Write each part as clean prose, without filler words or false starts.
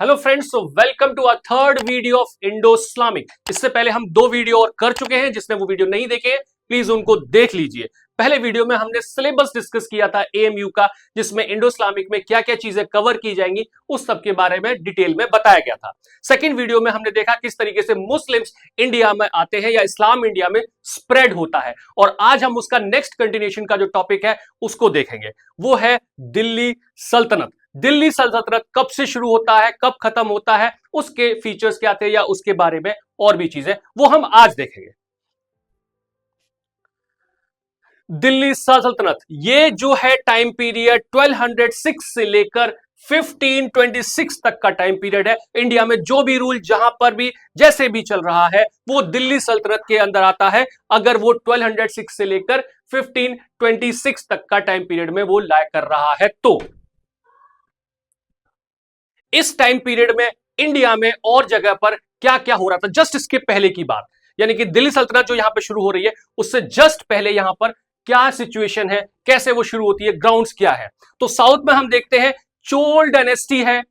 Hello friends, so welcome to our third video of Indo Islamic. इससे पहले हम दो वीडियो और कर चुके हैं। जिसने वो वीडियो नहीं देखे प्लीज उनको देख लीजिए। पहले वीडियो में हमने सिलेबस डिस्कस किया था एएमयू का, जिसमें इंडो इस्लामिक में क्या क्या चीजें कवर की जाएंगी उस सब के बारे में डिटेल में बताया गया था। सेकंड वीडियो में हमने देखा किस तरीके से मुस्लिम्स इंडिया में आते हैं या इस्लाम इंडिया में स्प्रेड होता है। और आज हम उसका नेक्स्ट कंटिन्यूएशन का जो टॉपिक है उसको देखेंगे, वो है दिल्ली सल्तनत। दिल्ली सल्तनत कब से शुरू होता है, कब खत्म होता है, उसके फीचर्स क्या थे या उसके बारे में और भी चीजें वो हम आज देखेंगे। दिल्ली सल्तनत ये जो है टाइम पीरियड 1206 से लेकर 1526 तक का टाइम पीरियड है। इंडिया में जो भी रूल जहां पर भी जैसे भी चल रहा है वो दिल्ली सल्तनत के अंदर आता है, अगर वो 1206 से लेकर 1526 तक का टाइम पीरियड में वो लाया कर रहा है। तो इस टाइम पीरियड में इंडिया में और जगह पर क्या क्या हो रहा था, जस्ट इसके पहले की बात, यानी कि दिल्ली सल्तनत जो यहां पे शुरू हो रही है उससे जस्ट पहले यहां पर क्या सिचुएशन है, कैसे वो शुरू होती है, ग्राउंड्स क्या है। तो साउथ में हम देखते हैं चोल डायनेस्टी है,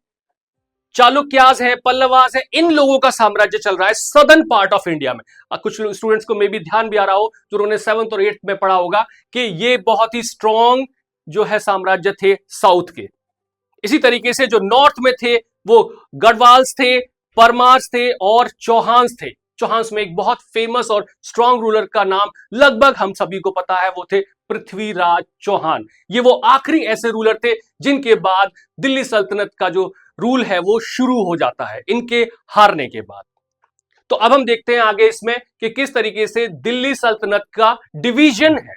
चालुक्याज है, पल्लवास है, इन लोगों का साम्राज्य चल रहा है सदर्न पार्ट ऑफ इंडिया में। कुछ स्टूडेंट्स को मे भी ध्यान भी आ रहा हो जो उन्होंने 7th और 8th में पढ़ा होगा कि ये बहुत ही स्ट्रॉन्ग जो है साम्राज्य थे साउथ के। इसी तरीके से जो नॉर्थ में थे वो गढ़वाल्स थे, परमार्स थे और चौहान्स थे। चौहान्स में एक बहुत फेमस और स्ट्रॉन्ग रूलर का नाम लगभग हम सभी को पता है, वो थे पृथ्वीराज चौहान। ये वो आखिरी ऐसे रूलर थे जिनके बाद दिल्ली सल्तनत का जो रूल है वो शुरू हो जाता है इनके हारने के बाद। तो अब हम देखते हैं आगे इसमें कि किस तरीके से दिल्ली सल्तनत का डिवीजन है।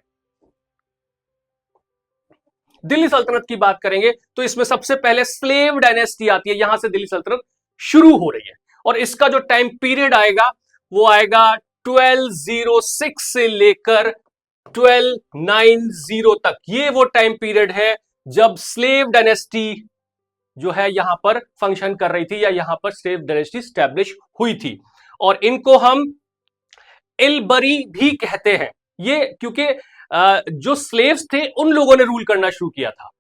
दिल्ली सल्तनत की बात करेंगे तो इसमें सबसे पहले स्लेव डायनेस्टी आती है, यहां से दिल्ली सल्तनत शुरू हो रही है। और इसका जो टाइम पीरियड आएगा वो आएगा 1206 से लेकर 1290 तक। ये वो टाइम पीरियड है जब स्लेव डायनेस्टी जो है यहां पर फंक्शन कर रही थी या यहां पर स्लेव डायनेस्टी स्टैब्लिश हुई थी। और इनको हम इलबरी भी कहते हैं, ये क्योंकि जो स्लेव्स थे उन लोगों ने रूल करना शुरू किया था।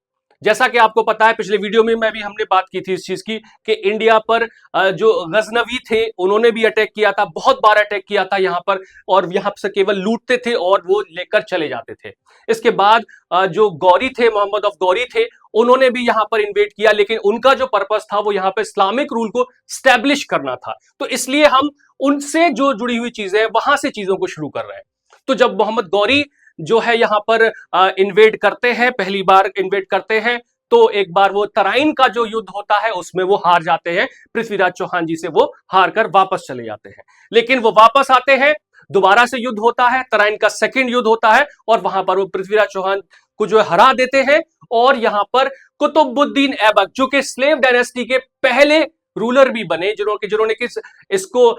जैसा कि आपको पता है पिछले वीडियो में मैं भी हमने बात की थी इस चीज की कि इंडिया पर जो गजनवी थे उन्होंने भी अटैक किया था, बहुत बार अटैक किया था यहां पर, और यहां से केवल लूटते थे और वो लेकर चले जाते थे। इसके बाद जो गौरी थे, मोहम्मद ऑफ गौरी थे, उन्होंने भी यहां पर इन्वेट किया, लेकिन उनका जो पर्पस था वो यहां पर इस्लामिक रूल को स्टैब्लिश करना था। तो इसलिए हम उनसे जो जुड़ी हुई चीजें हैं वहां से चीजों को शुरू कर रहे हैं। तो जब मोहम्मद गौरी जो है यहां पर इन्वेड करते हैं, पहली बार इन्वेड करते हैं, तो एक बार वो तराइन का जो युद्ध होता है उसमें वो हार जाते हैं, पृथ्वीराज चौहान जी से वो हार कर वापस चले जाते हैं। लेकिन वो वापस आते हैं, दोबारा से युद्ध होता है, तराइन का सेकंड युद्ध होता है और वहां पर वो पृथ्वीराज चौहान को जो है हरा देते हैं। और यहां पर कुतुबुद्दीन ऐबक जो कि स्लेव डायनेस्टी के पहले रूलर भी बने, जिन्होंने किस इसको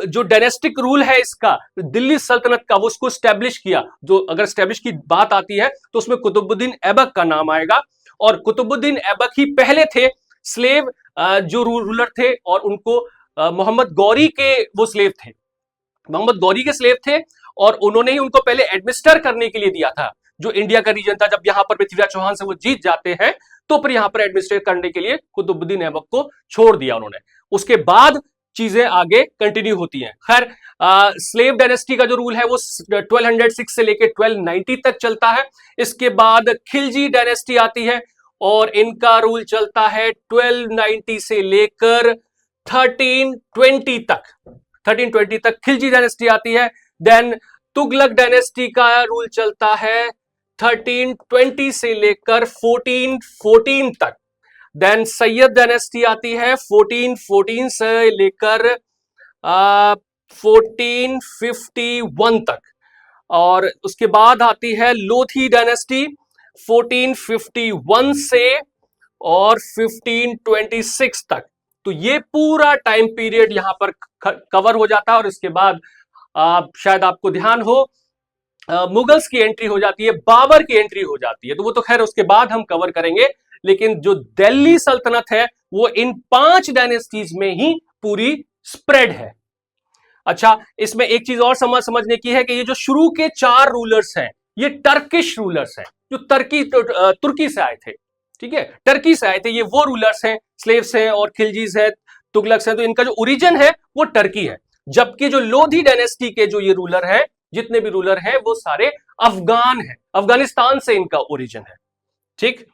जो डायनेस्टिक रूल है इसका, दिल्ली सल्तनत का, वो उसको स्टैब्लिश किया। जो अगर स्टैब्लिश की बात आती है तो उसमें कुतुबुद्दीन ऐबक का नाम आएगा। और कुतुबुद्दीन ऐबक ही पहले थे स्लेव जो रूलर थे, और उनको मोहम्मद गौरी के वो स्लेव थे, मोहम्मद गौरी के स्लेव थे, और उन्होंने ही उनको पहले एडमिनिस्टर करने के लिए दिया था जो इंडिया का रीजन था। जब यहां पर पृथ्वीराज चौहान से वो जीत जाते हैं तो फिर यहां पर एडमिनिस्ट्रेट करने के लिए कुतुबुद्दीन ऐबक को छोड़ दिया उन्होंने। उसके बाद चीजें आगे कंटिन्यू होती हैं। खैर, स्लेव डायनेस्टी का जो रूल है वो 1206 से लेकर 1290 तक चलता है। इसके बाद खिलजी डायनेस्टी आती है और इनका रूल चलता है 1290 से लेकर 1320 तक। 1320 तक खिलजी डायनेस्टी आती है। देन तुगलक डायनेस्टी का रूल चलता है 1320 से लेकर 1414 तक। देन सैयद डायनेस्टी आती है 1414 से लेकर 1451 तक। और उसके बाद आती है लोधी डायनेस्टी 1451 से और 1526 तक। तो ये पूरा टाइम पीरियड यहां पर कवर हो जाता है। और इसके बाद शायद आपको ध्यान हो मुगल्स की एंट्री हो जाती है, बाबर की एंट्री हो जाती है, तो वो तो खैर उसके बाद हम कवर करेंगे। लेकिन जो दिल्ली सल्तनत है वो इन 5 डायनेस्टीज में ही पूरी स्प्रेड है। अच्छा, इसमें एक चीज और समझने की है कि ये जो शुरू के 4 रूलर्स हैं ये टर्किश रूलर्स हैं, जो तुर्की से आए थे। ठीक है, टर्की से आए थे। ये वो रूलर्स हैं, स्लेव्स हैं और खिलजीज है, तुगलक्स हैं, तो इनका जो ओरिजिन है वो टर्की है। जबकि जो लोधी डायनेस्टी के जो ये रूलर है, जितने भी रूलर हैं वो सारे अफगान हैं, अफगानिस्तान से इनका ओरिजिन है। ठीक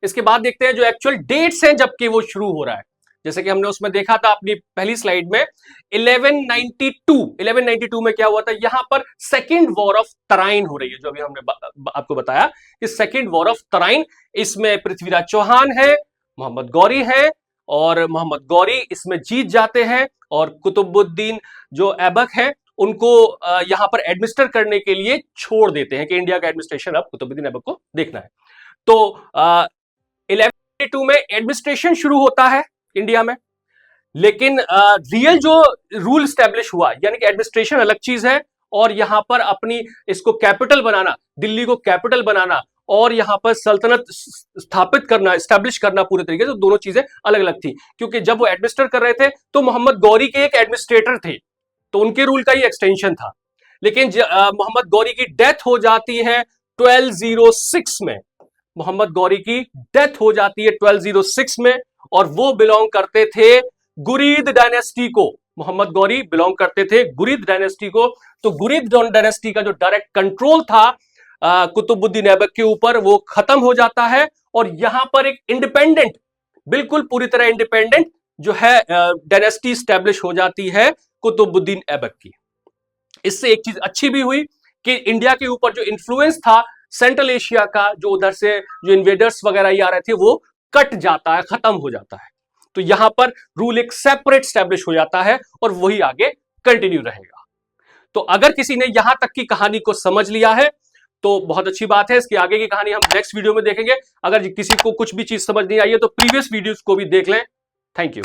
इसके बाद देखते हैं जो एक्चुअल डेट्स हैं जबकि वो शुरू हो रहा है। जैसे कि हमने उसमें देखा था अपनी पहली स्लाइड में 1192 में क्या हुआ था, यहां पर सेकेंड वॉर ऑफ तराइन हो रही है, जो अभी हमने आपको बताया कि सेकेंड वॉर ऑफ तराइन। इसमें पृथ्वीराज चौहान है, मोहम्मद गौरी है, और मोहम्मद गौरी इसमें जीत जाते हैं और कुतुबुद्दीन जो ऐबक है उनको यहां पर एडमिनिस्टर करने के लिए छोड़ देते हैं कि इंडिया का एडमिनिस्ट्रेशन अब कुतुबुद्दीन ऐबक को देखना है। तो 1192 में एडमिनिस्ट्रेशन शुरू होता है इंडिया में, लेकिन रियल जो रूल स्टैब्लिश हुआ, यानी कि एडमिनिस्ट्रेशन अलग चीज है और यहां पर अपनी इसको कैपिटल बनाना, दिल्ली को कैपिटल बनाना और यहां पर सल्तनत स्थापित करना, स्टैब्लिश करना पूरे तरीके से, तो दोनों चीजें अलग अलग थी। क्योंकि जब वो एडमिनिस्टर कर रहे थे तो मोहम्मद गौरी के एक एडमिनिस्ट्रेटर थे, तो उनके रूल का ही एक्सटेंशन था। लेकिन मोहम्मद गौरी की डेथ हो जाती है 1206 में, मोहम्मद गौरी की डेथ हो जाती है 1206 में, और वो बिलोंग करते थे गुरीद डायनेस्टी को। मोहम्मद गौरी बिलोंग करते थे गुरीद डायनेस्टी को। तो गुरीद डायनेस्टी का जो डायरेक्ट कंट्रोल था कुतुबुद्दीन ऐबक के ऊपर, वो खत्म हो जाता है और यहां पर एक इंडिपेंडेंट, बिल्कुल पूरी तरह इंडिपेंडेंट जो है डायनेस्टी स्टैब्लिश हो जाती है कुतुबुद्दीन ऐबक की। इससे एक चीज अच्छी भी हुई कि इंडिया के ऊपर जो इन्फ्लुएंस था सेंट्रल एशिया का, जो उधर से जो इन्वेडर्स वगैरह ही आ रहे थे, वो कट जाता है, खत्म हो जाता है। तो यहां पर रूल एक सेपरेट स्टैब्लिश हो जाता है और वही आगे कंटिन्यू रहेगा। तो अगर किसी ने यहां तक की कहानी को समझ लिया है तो बहुत अच्छी बात है। इसकी आगे की कहानी हम नेक्स्ट वीडियो में देखेंगे। अगर किसी को कुछ भी चीज समझ नहीं आई है तो प्रीवियस वीडियोस को भी देख लें। Thank you.